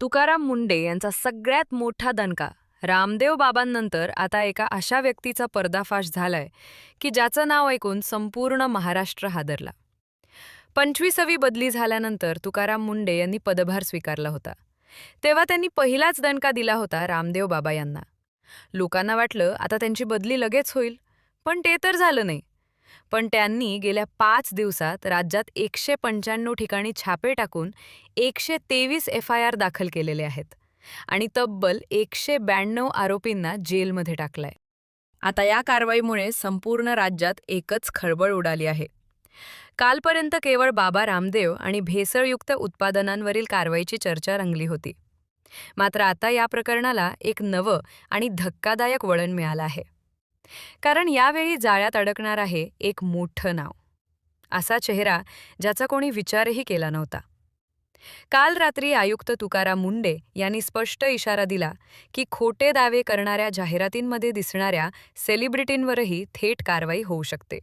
तुकाराम मुंडे यांचा सगळ्यात मोठा दणका रामदेव बाबांनंतर आता एका अशा व्यक्तीचा पर्दाफाश झालाय की ज्याचं नाव ऐकून संपूर्ण महाराष्ट्र हादरला. 25वी बदली झाल्यानंतर तुकाराम मुंडे यांनी पदभार स्वीकारला होता. तेव्हा त्यांनी पहिलाच दणका दिला होता रामदेव बाबा यांना. लोकांना वाटलं आता त्यांची बदली लगेच होईल, पण ते तर झालं नाही. पण त्यांनी गेल्या 5 दिवसात राज्यात 195 ठिकाणी छापे टाकून 123 FIR दाखल केलेले आहेत आणि तब्बल 192 आरोपींना जेलमध्ये टाकलंय. आता या कारवाईमुळे संपूर्ण राज्यात एकच खळबळ उडाली आहे. कालपर्यंत केवळ बाबा रामदेव आणि भेसळयुक्त उत्पादनांवरील कारवाईची चर्चा रंगली होती. मात्र आता या प्रकरणाला एक नवं आणि धक्कादायक वळण मिळालं आहे. कारण यावेळी जाळ्यात अडकणार आहे एक मोठं नाव, असा चेहरा ज्याचा कोणी विचारही केला नव्हता. काल रात्री आयुक्त तुकाराम मुंडे यांनी स्पष्ट इशारा दिला की खोटे दावे करणाऱ्या जाहिरातींमध्ये दिसणाऱ्या सेलिब्रिटींवरही थेट कारवाई होऊ शकते.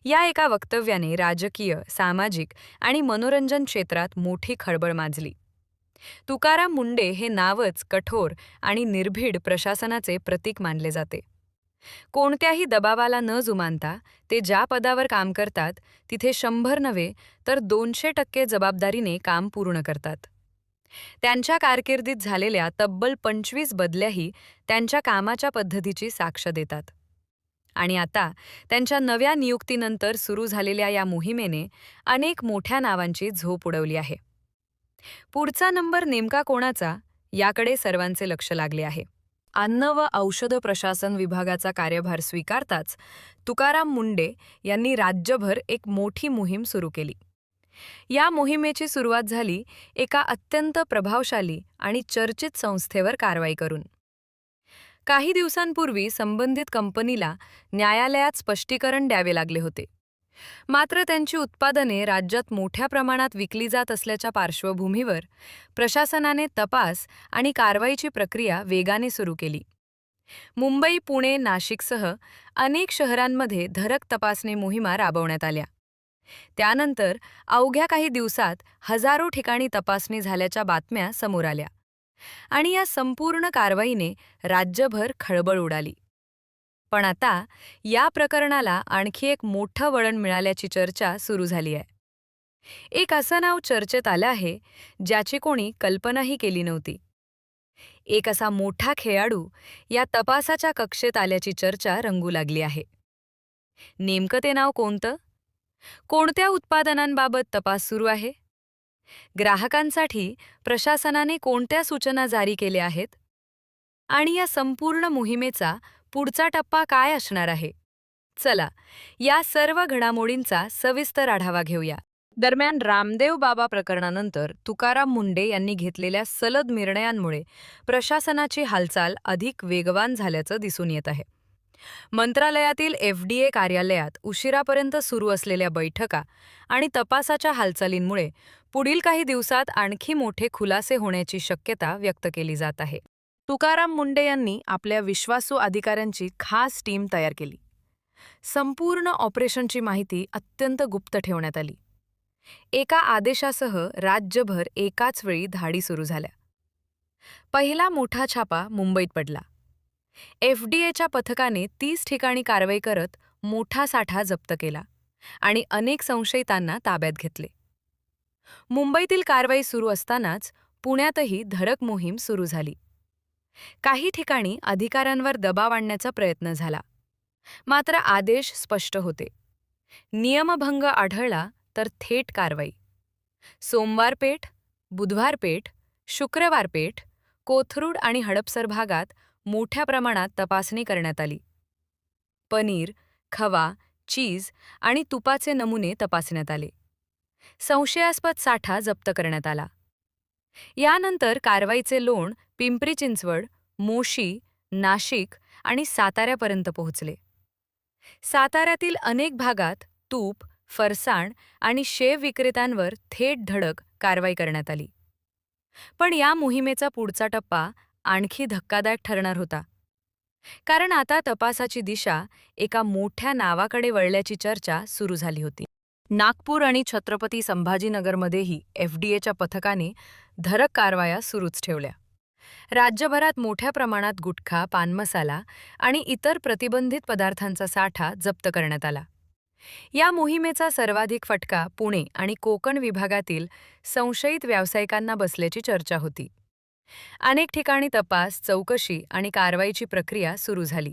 या एका वक्तव्याने राजकीय, सामाजिक आणि मनोरंजन क्षेत्रात मोठी खळबळ माजली. तुकाराम मुंडे हे नावच कठोर आणि निर्भीड प्रशासनाचे प्रतीक मानले जाते. कोणत्याही दबावाला न जुमानता ते ज्या पदावर काम करतात तिथे 100 नव्हे तर 200% जबाबदारीने काम पूर्ण करतात. त्यांच्या कारकिर्दीत झालेल्या तब्बल 25 बदल्याही त्यांच्या कामाच्या पद्धतीची साक्ष देतात. आणि आता त्यांच्या नव्या नियुक्तीनंतर सुरू झालेल्या या मोहिमेने अनेक मोठ्या नावांची झोप उडवली आहे. पुढचा नंबर नेमका कोणाचा याकडे सर्वांचे लक्ष लागले आहे. अन्न व औषध प्रशासन विभागाचा कार्यभार स्वीकारताच तुकाराम मुंडे यांनी राज्यभर एक मोठी मोहीम सुरू केली. या मोहिमेची सुरुवात झाली एका अत्यंत प्रभावशाली आणि चर्चित संस्थेवर कारवाई करून. काही दिवसांपूर्वी संबंधित कंपनीला न्यायालयात स्पष्टीकरण द्यावे लागले होते. मात्र त्यांची उत्पादने राज्यात मोठ्या प्रमाणात विकली जात असल्याच्या पार्श्वभूमीवर प्रशासनाने तपास आणि कारवाईची प्रक्रिया वेगाने सुरू केली. मुंबई, पुणे, नाशिकसह अनेक शहरांमध्ये धडक तपासणी मोहिमा राबवण्यात आल्या. त्यानंतर अवघ्या काही दिवसात हजारो ठिकाणी तपासणी झाल्याच्या बातम्या समोर आल्या आणि या संपूर्ण कारवाईने राज्यभर खळबळ उडाली. पण आता या प्रकरणाला आणखी एक मोठं वळण मिळाल्याची चर्चा सुरू झाली आहे. एक असं नाव चर्चेत आलं आहे ज्याची कोणी कल्पनाही केली नव्हती. एक असा मोठा खेळाडू या तपासाच्या कक्षेत आल्याची चर्चा रंगू लागली आहे. नेमकं ते नाव कोणतं? कोणत्या उत्पादनांबाबत तपास सुरू आहे? ग्राहकांसाठी प्रशासनाने कोणत्या सूचना जारी केल्या आहेत? आणि या संपूर्ण मोहिमेचा पुढचा टप्पा काय असणार आहे? चला, या सर्व घडामोडींचा सविस्तर आढावा घेऊया. दरम्यान रामदेव बाबा प्रकरणानंतर तुकाराम मुंडे यांनी घेतलेल्या सलद निर्णयांमुळे प्रशासनाची हालचाल अधिक वेगवान झाल्याचं दिसून येत आहे. मंत्रालयातील FDA कार्यालयात उशिरापर्यंत सुरू असलेल्या बैठका आणि तपासाच्या हालचालींमुळे पुढील काही दिवसात आणखी मोठे खुलासे होण्याची शक्यता व्यक्त केली जात आहे. तुकाराम मुंडे यांनी आपल्या विश्वासू अधिकाऱ्यांची खास टीम तयार केली. संपूर्ण ऑपरेशनची माहिती अत्यंत गुप्त ठेवण्यात आली. एका आदेशासह राज्यभर एकाच वेळी धाडी सुरू झाल्या. पहिला मोठा छापा मुंबईत पडला. FDAच्या पथकाने 30 ठिकाणी कारवाई करत मोठा साठा जप्त केला आणि अनेक संशयितांना ताब्यात घेतले. मुंबईतील कारवाई सुरू असतानाच पुण्यातही धडक मोहीम सुरू झाली. काही ठिकाणी अधिकाऱ्यांवर दबाव आणण्याचा प्रयत्न झाला. मात्र आदेश स्पष्ट होते. नियमभंग आढळला तर थेट कारवाई. सोमवार पेठ, बुधवार पेठ, शुक्रवार पेठ, कोथरूड आणि हडपसर भागात मोठ्या प्रमाणात तपासणी करण्यात आली. पनीर, खवा, चीज आणि तुपाचे नमुने तपासण्यात आले. संशयास्पद साठा जप्त करण्यात आला. यानंतर कारवाईचे लोण पिंपरी चिंचवड, मोशी, नाशिक आणि साताऱ्यापर्यंत पोहोचले. साताऱ्यातील अनेक भागात तूप, फरसाण आणि शेव विक्रेत्यांवर थेट धडक कारवाई करण्यात आली. पण या मोहिमेचा पुढचा टप्पा आणखी धक्कादायक ठरणार होता. कारण आता तपासाची दिशा एका मोठ्या नावाकडे वळल्याची चर्चा सुरू झाली होती. नागपूर आणि छत्रपती संभाजीनगरमध्येही FDAच्या पथकाने धडक कारवाया सुरूच ठेवल्या. राज्यभरात मोठ्या प्रमाणात गुटखा, पानमसाला आणि इतर प्रतिबंधित पदार्थांचा साठा जप्त करण्यात आला. या मोहिमेचा सर्वाधिक फटका पुणे आणि कोकण विभागातील संशयित व्यावसायिकांना बसल्याची चर्चा होती. अनेक ठिकाणी तपास, चौकशी आणि कारवाईची प्रक्रिया सुरू झाली.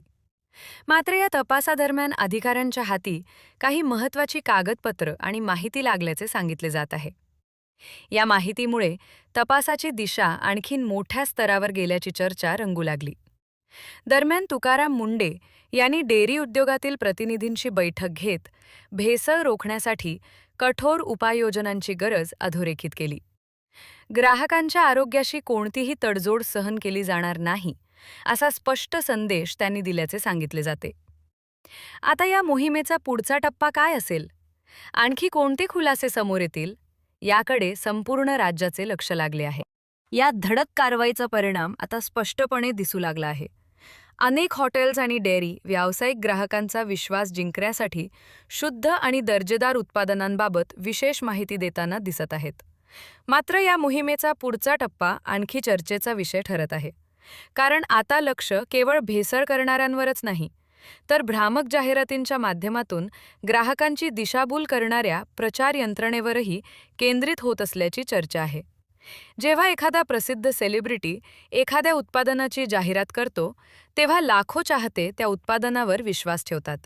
मात्र या तपासादरम्यान अधिकाऱ्यांच्या हाती काही महत्त्वाची कागदपत्र आणि माहिती लागल्याचे सांगितले जात आहे. या माहितीमुळे तपासाची दिशा आणखीन मोठ्या स्तरावर गेल्याची चर्चा रंगू लागली. दरम्यान तुकाराम मुंडे यांनी डेअरी उद्योगातील प्रतिनिधींची बैठक घेत भेसळ रोखण्यासाठी कठोर उपाययोजनांची गरज अधोरेखित केली. ग्राहकांच्या आरोग्याशी कोणतीही तडजोड सहन केली जाणार नाही, असा स्पष्ट संदेश त्यांनी दिल्याचे सांगितले जाते. आता या मोहिमेचा पुढचा टप्पा काय असेल? आणखी कोणते खुलासे समोर येतील? याकडे संपूर्ण राज्याचे लक्ष लागले आहे. या धडक कारवाईचा परिणाम आता स्पष्टपणे दिसू लागला आहे. अनेक हॉटेल्स आणि डेअरी व्यावसायिक ग्राहकांचा विश्वास जिंकण्यासाठी शुद्ध आणि दर्जेदार उत्पादनांबाबत विशेष माहिती देताना दिसत आहेत. मात्र या मोहिमेचा पुढचा टप्पा आणखी चर्चेचा विषय ठरत आहे. कारण आता लक्ष केवळ भेसळ करणाऱ्यांवरच नाही, तर भ्रामक जाहिरातींच्या माध्यमातून ग्राहकांची दिशाभूल करणाऱ्या प्रचार यंत्रणेवरही केंद्रित होत असल्याची चर्चा आहे. जेव्हा एखादा प्रसिद्ध सेलिब्रिटी एखाद्या उत्पादनाची जाहिरात करतो, तेव्हा लाखो चाहते त्या उत्पादनावर विश्वास ठेवतात.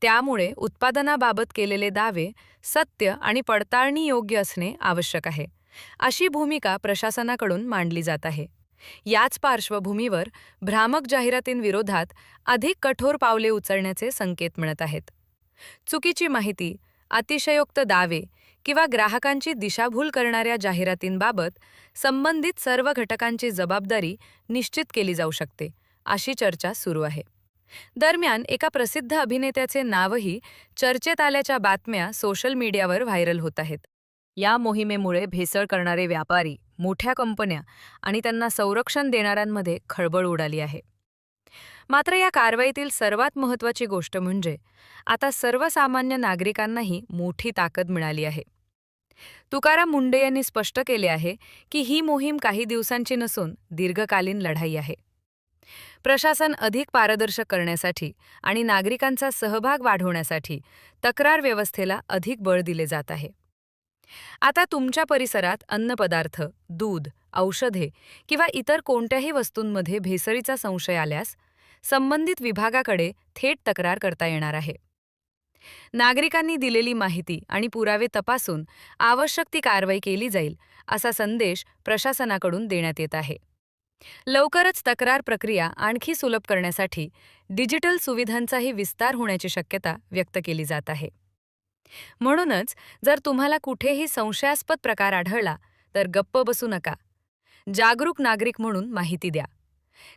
त्यामुळे उत्पादनाबाबत केलेले दावे सत्य आणि पडताळणी योग्य असणे आवश्यक आहे, अशी भूमिका प्रशासनाकडून मांडली जात आहे. याच पार्श्वभूमीवर भ्रामक जाहिरातींविरोधात अधिक कठोर पावले उचलण्याचे संकेत मिळत आहेत. चुकीची माहिती, अतिशयोक्त दावे किंवा ग्राहकांची दिशाभूल करणाऱ्या जाहिरातींबाबत संबंधित सर्व घटकांची जबाबदारी निश्चित केली जाऊ शकते, अशी चर्चा सुरू आहे. दरम्यान एका प्रसिद्ध अभिनेत्याचे नावही चर्चेत आल्याच्या बातम्या सोशल मीडियावर व्हायरल होत आहेत. या मोहिमेमुळे भेसळ करणारे व्यापारी, मोठ्या कंपन्या आणि त्यांना संरक्षण देणाऱ्यांमध्ये खळबळ उडाली आहे. मात्र या कारवाईतील सर्वात महत्त्वाची गोष्ट म्हणजे आता सर्वसामान्य नागरिकांनाही मोठी ताकद मिळाली आहे. तुकाराम मुंडे यांनी स्पष्ट केले आहे की ही मोहीम काही दिवसांची नसून दीर्घकालीन लढाई आहे. प्रशासन अधिक पारदर्शक करण्यासाठी आणि नागरिकांचा सहभाग वाढवण्यासाठी तक्रार व्यवस्थेला अधिक बळ दिले जात आहे. आता तुमच्या परिसरात अन्नपदार्थ, दूध, औषधे किंवा इतर कोणत्याही वस्तूंमध्ये भेसळीचा संशय आल्यास संबंधित विभागाकडे थेट तक्रार करता येणार आहे. नागरिकांनी दिलेली माहिती आणि पुरावे तपासून आवश्यक ती कारवाई केली जाईल, असा संदेश प्रशासनाकडून देण्यात येत आहे. लवकरच तक्रार प्रक्रिया आणखी सुलभ करण्यासाठी डिजिटल सुविधांचाही विस्तार होण्याची शक्यता व्यक्त केली जात आहे. म्हणूनच जर तुम्हाला कुठेही संशयास्पद प्रकार आढळला तर गप्प बसू नका. जागरूक नागरिक म्हणून माहिती द्या.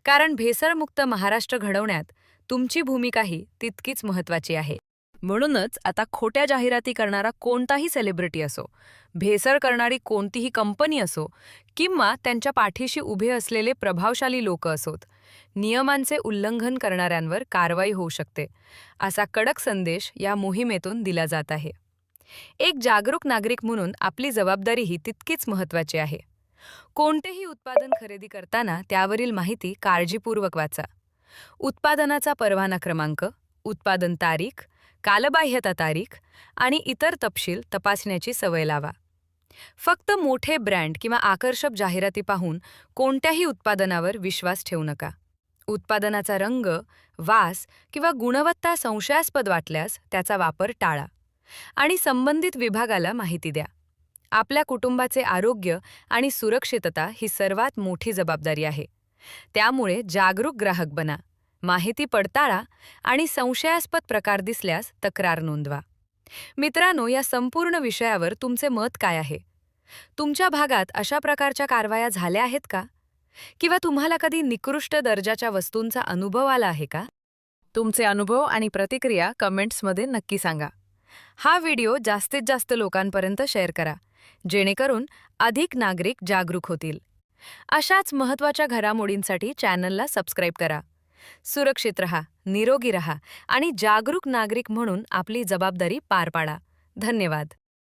कारण भेसळमुक्त महाराष्ट्र घडवण्यात तुमची भूमिकाही तितकीच महत्त्वाची आहे. म्हणूनच आता खोट्या जाहिराती करणारा कोणताही सेलिब्रिटी असो, भेसळ करणारी कोणतीही कंपनी असो किंवा त्यांच्या पाठीशी उभे असलेले प्रभावशाली लोक असोत, नियमांचे उल्लंघन करणाऱ्यांवर कारवाई होऊ शकते, असा कडक संदेश या मोहिमेतून दिला जात आहे. एक जागरूक नागरिक म्हणून आपली जबाबदारीही तितकीच महत्त्वाची आहे. कोणतेही उत्पादन खरेदी करताना त्यावरील माहिती काळजीपूर्वक वाचा. उत्पादनाचा परवाना क्रमांक, उत्पादन तारीख, कालबाह्यता तारीख आणि इतर तपशील तपासण्याची सवय लावा. फक्त मोठे ब्रँड किंवा आकर्षक जाहिराती पाहून कोणत्याही उत्पादनावर विश्वास ठेवू नका. उत्पादनाचा रंग, वास किंवा गुणवत्ता संशयास्पद वाटल्यास त्याचा वापर टाळा आणि संबंधित विभागाला माहिती द्या. आपल्या कुटुंबाचे आरोग्य आणि सुरक्षितता ही सर्वात मोठी जबाबदारी आहे. त्यामुळे जागरूक ग्राहक बना, माहिती पडताळा आणि संशयास्पद प्रकार दिसल्यास तक्रार नोंदवा. मित्रांनो, या संपूर्ण विषयावर तुमचे मत काय आहे? तुमच्या भागात अशा प्रकारच्या कारवाया झाल्या आहेत का? किंवा तुम्हाला कधी निकृष्ट दर्जाच्या वस्तूंचा अनुभव आला आहे का? तुमचे अनुभव आणि प्रतिक्रिया कमेंट्समध्ये नक्की सांगा. हा व्हिडिओ जास्तीत जास्त लोकांपर्यंत शेअर करा, जेणेकरून अधिक नागरिक जागरूक होतील. अशाच महत्त्वाच्या घडामोडींसाठी चॅनलला सबस्क्राईब करा. सुरक्षित रहा, निरोगी रहा आणि जागरूक नागरिक म्हणून आपली जबाबदारी पार पाडा. धन्यवाद.